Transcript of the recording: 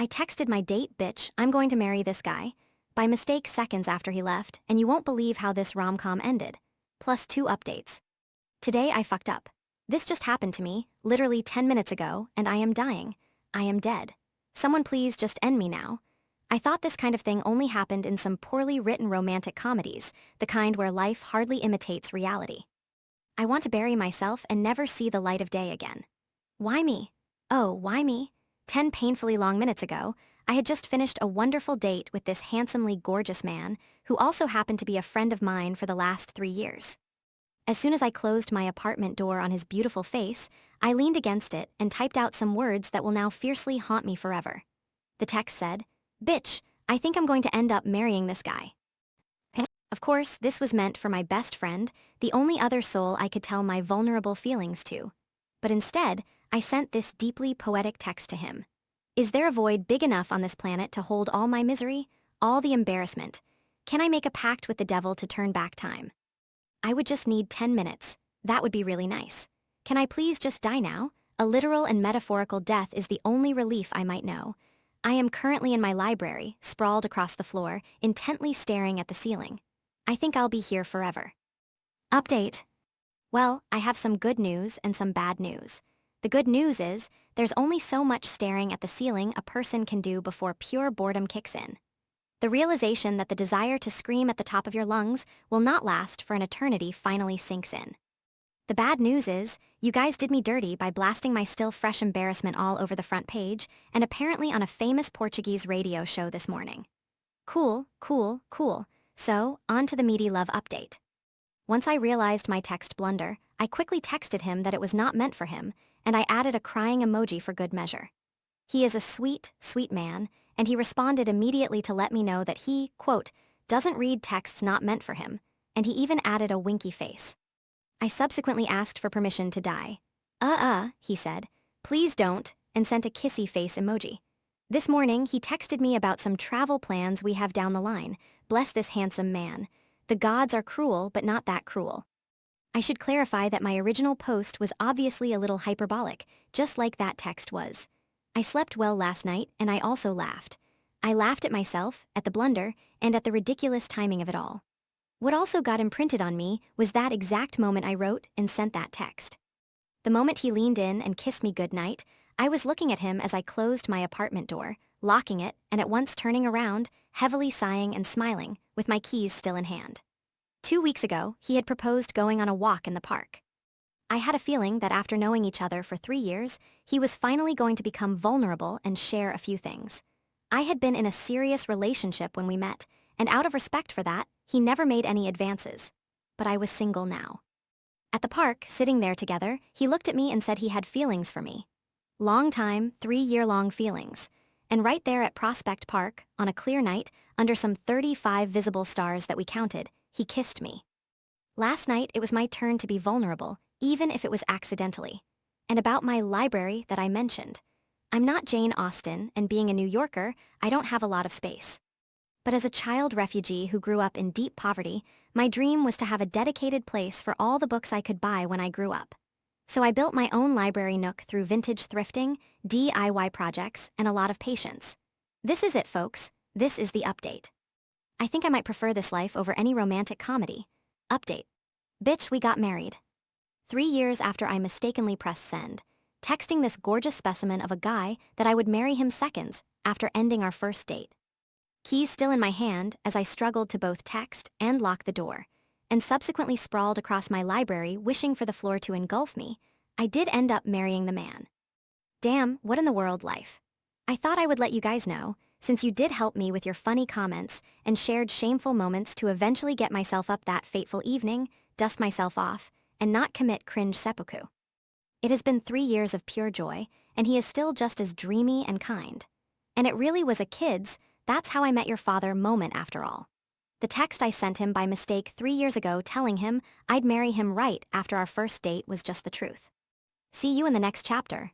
I texted my date, bitch, I'm going to marry this guy, by mistake seconds after he left, and you won't believe how this rom-com ended. Plus 2 updates. Today I fucked up. This just happened to me, literally 10 minutes ago, and I am dying. I am dead. Someone please just end me now. I thought this kind of thing only happened in some poorly written romantic comedies, the kind where life hardly imitates reality. I want to bury myself and never see the light of day again. Why me? Oh, why me? 10 painfully long minutes ago, I had just finished a wonderful date with this handsomely gorgeous man, who also happened to be a friend of mine for the last 3 years. As soon as I closed my apartment door on his beautiful face, I leaned against it and typed out some words that will now fiercely haunt me forever. The text said, "Bitch, I think I'm going to end up marrying this guy." Of course, this was meant for my best friend, the only other soul I could tell my vulnerable feelings to. But instead, I sent this deeply poetic text to him. Is there a void big enough on this planet to hold all my misery, all the embarrassment? Can I make a pact with the devil to turn back time? I would just need 10 minutes. That would be really nice. Can I please just die now? A literal and metaphorical death is the only relief I might know. I am currently in my library, sprawled across the floor, intently staring at the ceiling. I think I'll be here forever. Update. Well, I have some good news and some bad news. The good news is, there's only so much staring at the ceiling a person can do before pure boredom kicks in. The realization that the desire to scream at the top of your lungs will not last for an eternity finally sinks in. The bad news is, you guys did me dirty by blasting my still fresh embarrassment all over the front page, and apparently on a famous Portuguese radio show this morning. Cool, cool, cool. So, on to the meaty love update. Once I realized my text blunder, I quickly texted him that it was not meant for him, and I added a crying emoji for good measure. He is a sweet, sweet man, and he responded immediately to let me know that he, quote, doesn't read texts not meant for him, and he even added a winky face. I subsequently asked for permission to die. He said, please don't, and sent a kissy face emoji. This morning, he texted me about some travel plans we have down the line. Bless this handsome man. The gods are cruel, but not that cruel. I should clarify that my original post was obviously a little hyperbolic, just like that text was. I slept well last night, and I also laughed. I laughed at myself, at the blunder, and at the ridiculous timing of it all. What also got imprinted on me was that exact moment I wrote and sent that text. The moment he leaned in and kissed me goodnight, I was looking at him as I closed my apartment door, locking it, and at once turning around, heavily sighing and smiling, with my keys still in hand. 2 weeks ago, he had proposed going on a walk in the park. I had a feeling that after knowing each other for 3 years, he was finally going to become vulnerable and share a few things. I had been in a serious relationship when we met, and out of respect for that, he never made any advances. But I was single now. At the park, sitting there together, he looked at me and said he had feelings for me. Long time, 3-year-long feelings. And right there at Prospect Park, on a clear night, under some 35 visible stars that we counted, he kissed me. Last night, it was my turn to be vulnerable, even if it was accidentally. And about my library that I mentioned. I'm not Jane Austen, and being a New Yorker, I don't have a lot of space. But as a child refugee who grew up in deep poverty, my dream was to have a dedicated place for all the books I could buy when I grew up. So I built my own library nook through vintage thrifting, DIY projects, and a lot of patience. This is it, folks. This is the update. I think I might prefer this life over any romantic comedy. Update. Bitch, we got married. 3 years after I mistakenly pressed send, texting this gorgeous specimen of a guy that I would marry him seconds after ending our first date. Keys still in my hand as I struggled to both text and lock the door, and subsequently sprawled across my library wishing for the floor to engulf me, I did end up marrying the man. Damn, what in the world life. I thought I would let you guys know, since you did help me with your funny comments and shared shameful moments to eventually get myself up that fateful evening, dust myself off, and not commit cringe seppuku. It has been 3 years of pure joy, and he is still just as dreamy and kind. And it really was a kid's, that's how I met your father moment after all. The text I sent him by mistake 3 years ago telling him I'd marry him right after our first date was just the truth. See you in the next chapter.